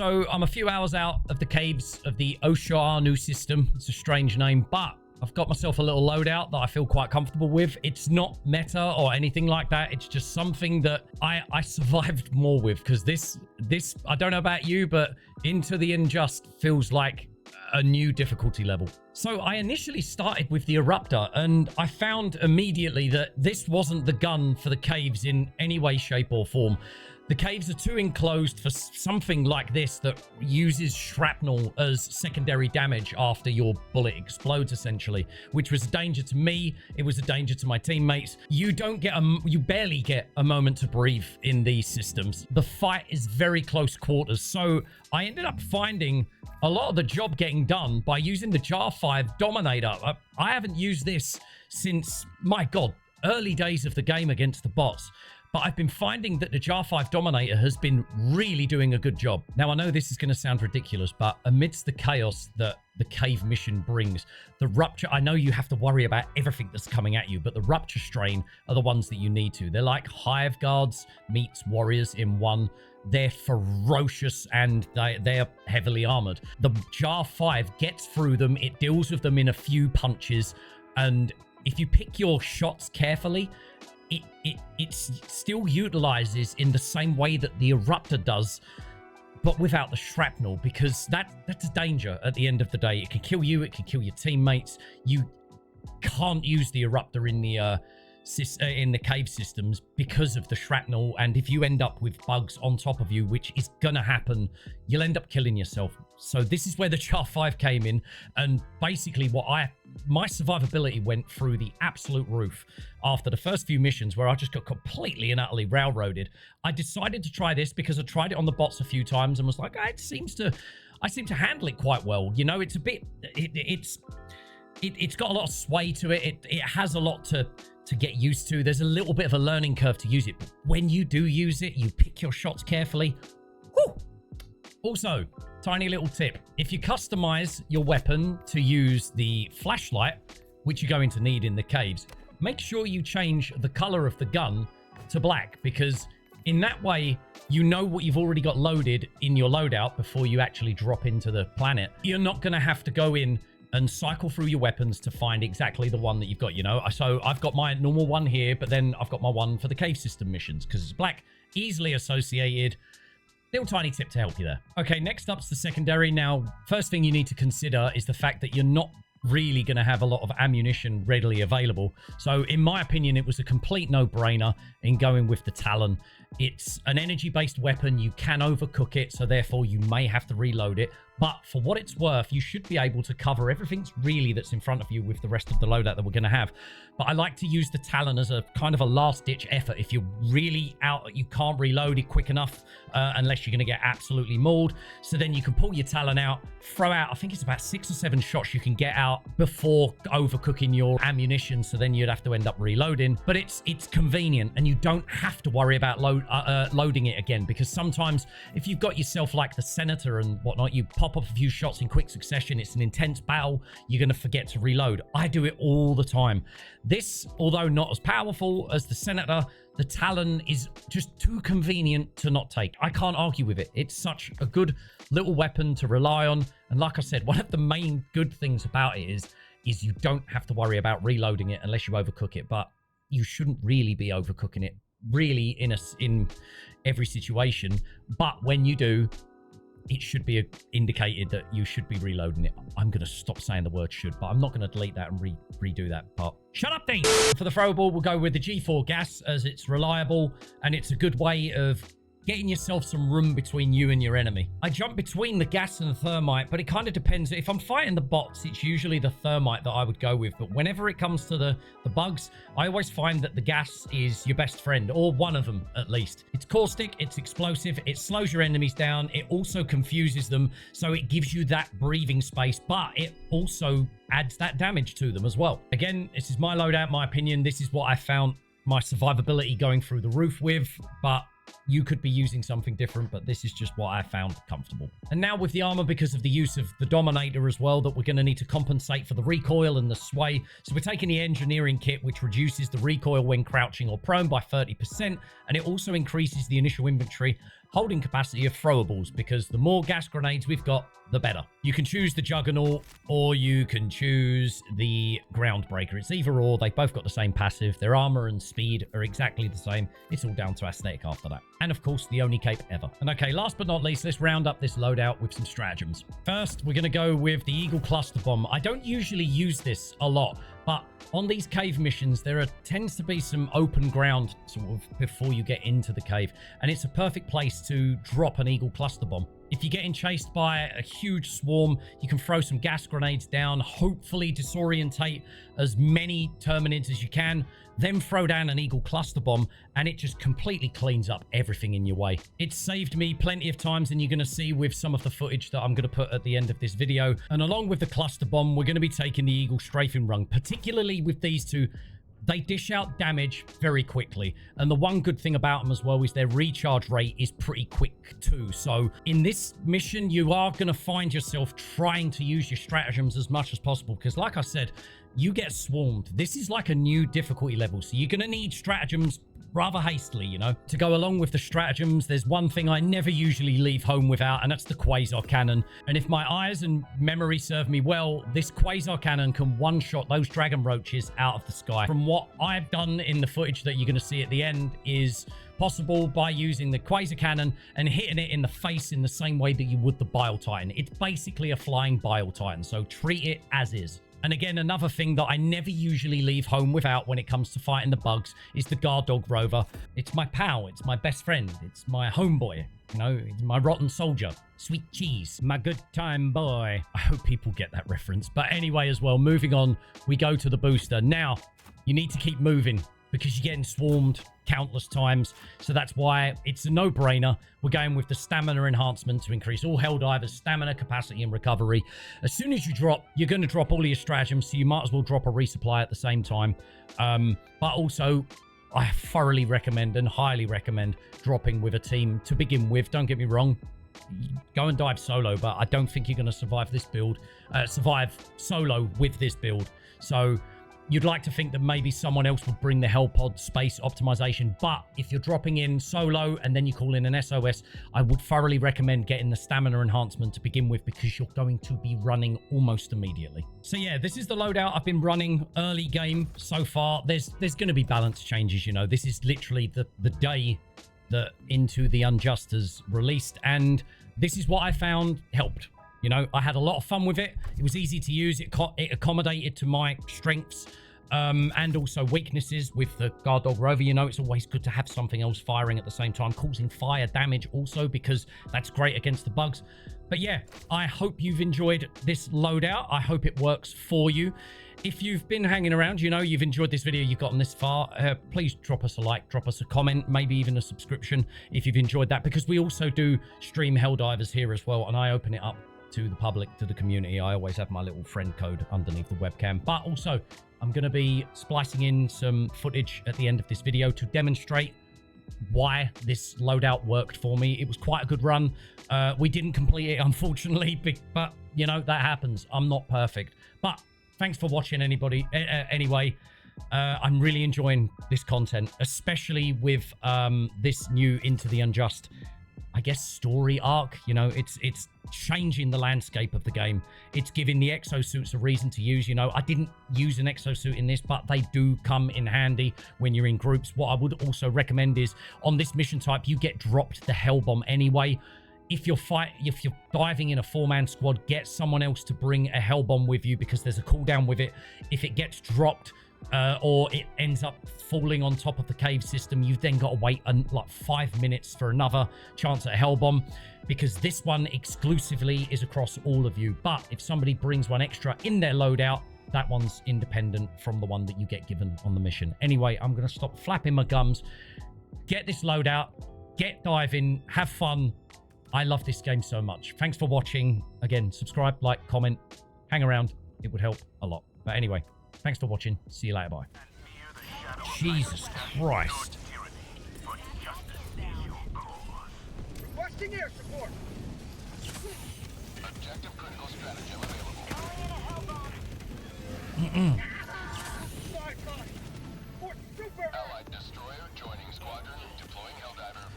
So I'm a few hours out of the caves of the Oshanu system. It's a strange name, but I've got myself a little loadout that I feel quite comfortable with. It's not meta or anything like that. It's just something that I survived more with, because this, I don't know about you, but Into the Unjust feels like a new difficulty level. So I initially started with the Eruptor, and I found immediately that this wasn't the gun for the caves in any way, shape, or form. The caves are too enclosed for something like this that uses shrapnel as secondary damage after your bullet explodes, essentially, which was a danger to me. It was a danger to my teammates. You barely get a moment to breathe in these systems. The fight is very close quarters. So I ended up finding a lot of the job getting done by using the Jar 5 Dominator. I haven't used this since, my God, early days of the game against the bots. But I've been finding that the Jar 5 Dominator has been really doing a good job. Now, I know this is going to sound ridiculous, but amidst the chaos that the cave mission brings, the Rupture, I know you have to worry about everything that's coming at you, but the Rupture strain are the ones that you need to. They're like Hive guards meets warriors in one. They're ferocious and they're heavily armored. The Jar 5 gets through them. It deals with them in a few punches. And if you pick your shots carefully, it still utilizes in the same way that the Eruptor does, but without the shrapnel, because that's a danger at the end of the day. It can kill you, it can kill your teammates. You can't use the Eruptor in the cave systems because of the shrapnel, and if you end up with bugs on top of you, which is gonna happen, you'll end up killing yourself. So this is where the Jar 5 came in, and basically my survivability went through the absolute roof after the first few missions, where I just got completely and utterly railroaded. I decided to try this because I tried it on the bots a few times and was like, I seem to handle it quite well. You know, it's a bit, it's got a lot of sway to it. It has a lot to get used to. There's a little bit of a learning curve to use it, but when you do use it, you pick your shots carefully. Whew. Also, tiny little tip. If you customize your weapon to use the flashlight, which you're going to need in the caves, make sure you change the color of the gun to black, because in that way, you know what you've already got loaded in your loadout before you actually drop into the planet. You're not going to have to go in and cycle through your weapons to find exactly the one that you've got, you know? So I've got my normal one here, but then I've got my one for the cave system missions because it's black, easily associated. Little tiny tip to help you there. Okay, next up's the secondary. Now, first thing you need to consider is the fact that you're not really going to have a lot of ammunition readily available. So in my opinion, it was a complete no-brainer in going with the Talon. It's an energy-based weapon. You can overcook it, so therefore you may have to reload it. But for what it's worth, you should be able to cover everything really that's in front of you with the rest of the loadout that we're going to have. But I like to use the Talon as a kind of a last-ditch effort. If you're really out, you can't reload it quick enough unless you're going to get absolutely mauled. So then you can pull your Talon out, throw out, I think it's about 6 or 7 shots you can get out before overcooking your ammunition. So then you'd have to end up reloading. But it's convenient, and you don't have to worry about loading it again, because sometimes if you've got yourself like the Senator and whatnot, you pop off a few shots in quick succession, it's an intense battle, you're going to forget to reload. I do it all the time. This, although not as powerful as the Senator, the Talon is just too convenient to not take. I can't argue with it. It's such a good little weapon to rely on. And like I said, one of the main good things about it is you don't have to worry about reloading it unless you overcook it. But you shouldn't really be overcooking it really in every situation. But when you do, it should be indicated that you should be reloading it. I'm going to stop saying the word should, but I'm not going to delete that and redo that part. Shut up, Dean! For the throwable, we'll go with the G4 gas, as it's reliable, and it's a good way of getting yourself some room between you and your enemy. I jump between the gas and the thermite, but it kind of depends. If I'm fighting the bots, it's usually the thermite that I would go with. But whenever it comes to the bugs, I always find that the gas is your best friend, or one of them at least. It's caustic, it's explosive, it slows your enemies down, it also confuses them, so it gives you that breathing space, but it also adds that damage to them as well. Again, this is my loadout, my opinion. This is what I found my survivability going through the roof with, but you could be using something different, but this is just what I found comfortable. And now with the armor, because of the use of the Dominator as well, that we're going to need to compensate for the recoil and the sway. So we're taking the engineering kit, which reduces the recoil when crouching or prone by 30%, and it also increases the initial inventory holding capacity of throwables, because the more gas grenades we've got, the better. You can choose the Juggernaut or you can choose the Groundbreaker. It's either or. They've both got the same passive. Their armor and speed are exactly the same. It's all down to aesthetic after that. And of course, the only cape ever. And okay, last but not least, let's round up this loadout with some stratagems. First, we're going to go with the Eagle Cluster Bomb. I don't usually use this a lot, but on these cave missions, there tends to be some open ground sort of before you get into the cave. And it's a perfect place to drop an Eagle Cluster Bomb. If you're getting chased by a huge swarm, you can throw some gas grenades down, hopefully disorientate as many Terminids as you can, then throw down an Eagle Cluster Bomb, and it just completely cleans up everything in your way. It's saved me plenty of times, and you're going to see with some of the footage that I'm going to put at the end of this video. And along with the Cluster Bomb, we're going to be taking the Eagle Strafing Run, particularly with these two. They dish out damage very quickly. And the one good thing about them as well is their recharge rate is pretty quick too. So in this mission, you are going to find yourself trying to use your stratagems as much as possible. Because like I said, you get swarmed. This is like a new difficulty level. So you're going to need stratagems rather hastily, you know. To go along with the stratagems, there's one thing I never usually leave home without, and that's the Quasar cannon. And if my eyes and memory serve me well, this Quasar cannon can one-shot those dragon roaches out of the sky. From what I've done in the footage that you're going to see at the end is possible by using the Quasar cannon and hitting it in the face in the same way that you would the Bile Titan. It's basically a flying Bile Titan, so treat it as is. And again, another thing that I never usually leave home without when it comes to fighting the bugs is the guard dog Rover. It's my pal. It's my best friend. It's my homeboy. You know, it's my rotten soldier. Sweet cheese. My good time boy. I hope people get that reference. But anyway, as well, moving on, we go to the booster. Now, you need to keep moving because you're getting swarmed countless times. So that's why it's a no-brainer. We're going with the stamina enhancement to increase all Helldivers' stamina, capacity, and recovery. As soon as you drop, you're going to drop all of your stratagems, so you might as well drop a resupply at the same time. But also, I thoroughly recommend and highly recommend dropping with a team to begin with. Don't get me wrong. Go and dive solo, but I don't think you're going to survive this build. Survive solo with this build. So you'd like to think that maybe someone else would bring the Hellpod space optimization, but if you're dropping in solo and then you call in an SOS, I would thoroughly recommend getting the stamina enhancement to begin with because you're going to be running almost immediately. So yeah, this is the loadout I've been running early game so far. There's going to be balance changes, you know. This is literally the day that Into the Unjust has released, and this is what I found helped. You know, I had a lot of fun with it. It was easy to use. It accommodated to my strengths and also weaknesses with the guard dog Rover. You know, it's always good to have something else firing at the same time, causing fire damage also, because that's great against the bugs. But yeah, I hope you've enjoyed this loadout. I hope it works for you. If you've been hanging around, you know, you've enjoyed this video, you've gotten this far, please drop us a like, drop us a comment, maybe even a subscription if you've enjoyed that, because we also do stream Helldivers here as well, and I open it up to the public, to the community. I always have my little friend code underneath the webcam. But also, I'm going to be splicing in some footage at the end of this video to demonstrate why this loadout worked for me. It was quite a good run. We didn't complete it, unfortunately, but, you know, that happens. I'm not perfect. But thanks for watching, anybody. Anyway, I'm really enjoying this content, especially with this new Into the Unjust, I guess, story arc. You know, it's changing the landscape of the game. It's giving the exosuits a reason to use. You know, I didn't use an exosuit in this, but they do come in handy when you're in groups. What I would also recommend is on this mission type, you get dropped the hell bomb anyway. If you're diving in a 4-man squad, get someone else to bring a hell bomb with you, because there's a cooldown with it. If it gets dropped, or it ends up falling on top of the cave system, you've then got to wait like 5 minutes for another chance at a hell bomb, because this one exclusively is across all of you. But if somebody brings one extra in their loadout, that one's independent from the one that you get given on the mission. Anyway, I'm going to stop flapping my gums. Get this loadout, get diving, have fun. I love this game so much. Thanks for watching. Again, subscribe, like, comment, hang around. It would help a lot. But anyway, thanks for watching. See you later. Bye. Jesus Christ. Requesting air support. Objective critical stratagem available. Sci-fi. Fort Super. Allied destroyer joining squadron. Deploying Helldiver.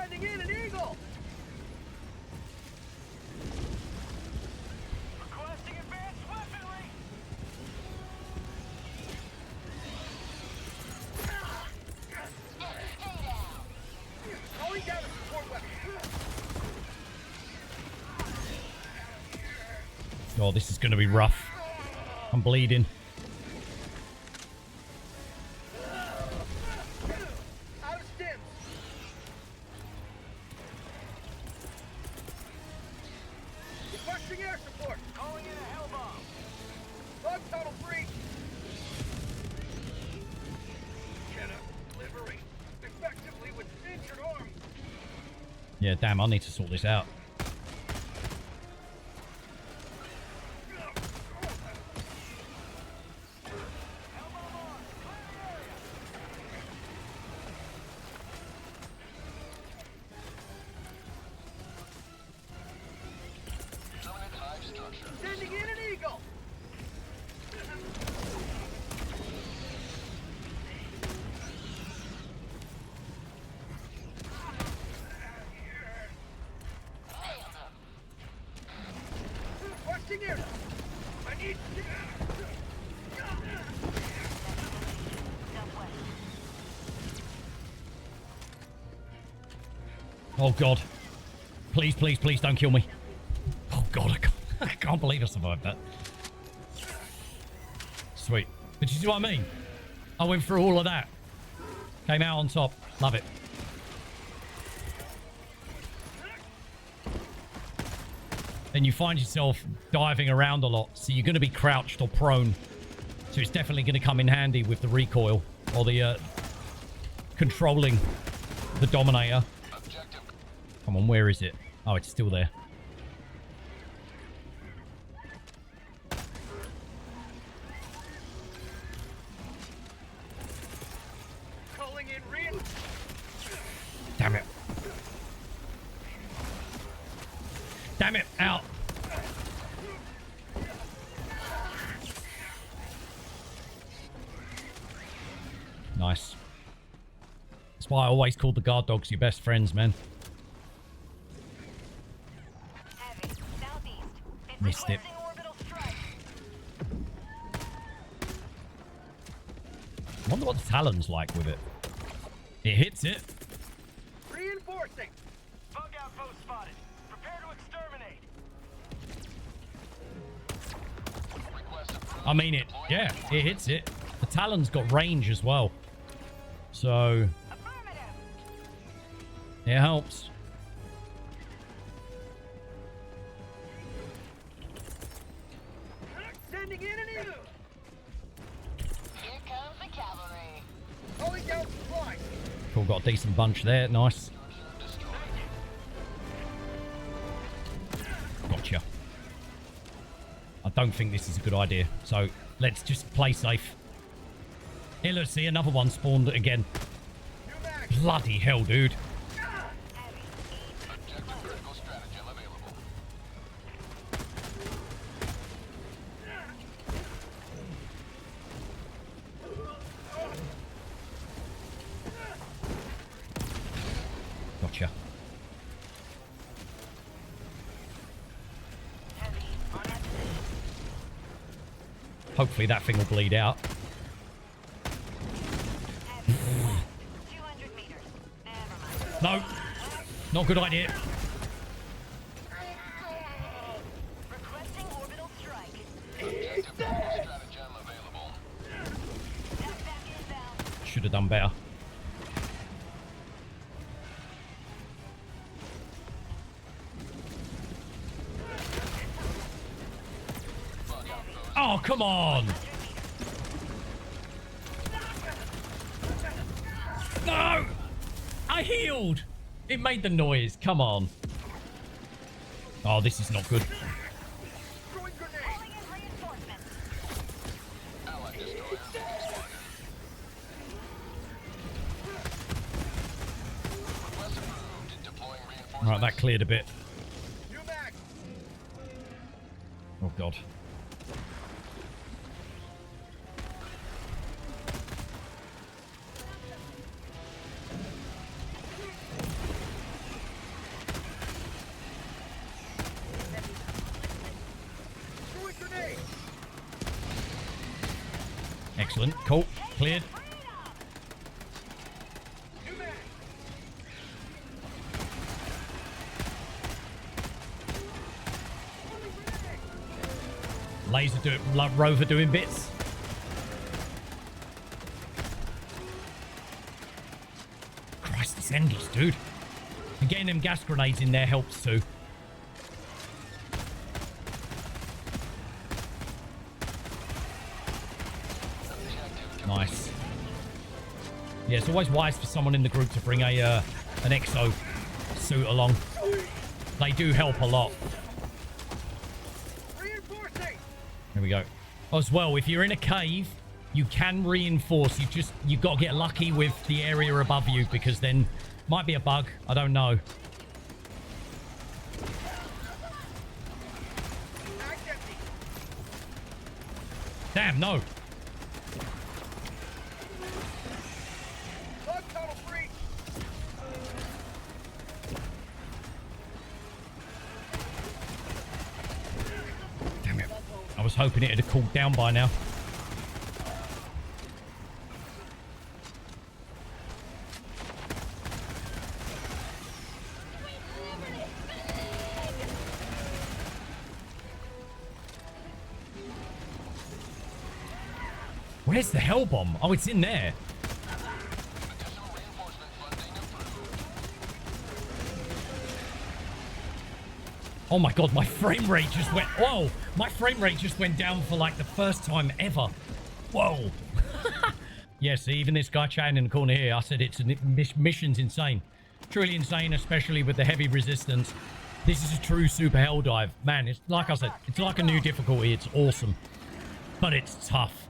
Sending in an eagle. Requesting advanced weaponry. Calling down a support weapon. Oh, this is going to be rough. I'm bleeding. Out of stims. Requesting air support. Calling in a hell bomb. Bug tunnel free. Cannot liberate effectively with injured arm. Yeah, damn, I need to sort this out. Sending in an eagle. Requesting air. I need. Oh, God. Please, please, please don't kill me. Oh, God, I can't believe I survived that. Sweet. But you see what I mean? I went through all of that. Came out on top. Love it. Then you find yourself diving around a lot. So you're going to be crouched or prone. So it's definitely going to come in handy with the recoil. Or the controlling the Dominator. Come on, where is it? Oh, it's still there. Calling in real. Damn it. Damn it. Out. Nice. That's why I always call the guard dogs your best friends, man. Missed it. I wonder what the Talon's like with it. It hits it. Reinforcing. Bug outpost spotted. Prepare to exterminate. I mean it. Yeah, it hits it. The Talon's got range as well. So it helps. Sending in an eagle. Here comes the cavalry. Calling down supplies. Cool, got a decent bunch there. Nice. Gotcha. I don't think this is a good idea. So let's just play safe. Here, let's see. Another one spawned again. Bloody hell, dude. Objective critical stratagem available. Gotcha. Hopefully that thing will bleed out. No. Not a good idea. Requesting orbital strike. Objective critical stratagem available. Should have done better. Oh, come on. No. I healed. It made the noise. Come on. Oh, this is not good. Throwing grenade. Allied destroyer responded. Request approved. Deploying reinforcements. Right, that cleared a bit. New mag. Oh, God. Excellent. Cool. Cleared. Laser doing, like Rover doing bits. Christ, it's endless, dude. And getting them gas grenades in there helps too. Nice. Yeah, it's always wise for someone in the group to bring a an exo suit along. They do help a lot. Here we go. As well, if you're in a cave, you can reinforce. You got to get lucky with the area above you, because then might be a bug. I don't know. Damn, no. Damn it. I was hoping it had cooled down by now. Where's the hell bomb? Oh, it's in there. Oh my god, my frame rate just went... Whoa! My frame rate just went down for like the first time ever. Whoa. Yeah, see, even this guy chatting in the corner here, I said it's mission's insane. Truly insane, especially with the heavy resistance. This is a true super hell dive. Man, it's like I said, it's like a new difficulty. It's awesome. But it's tough.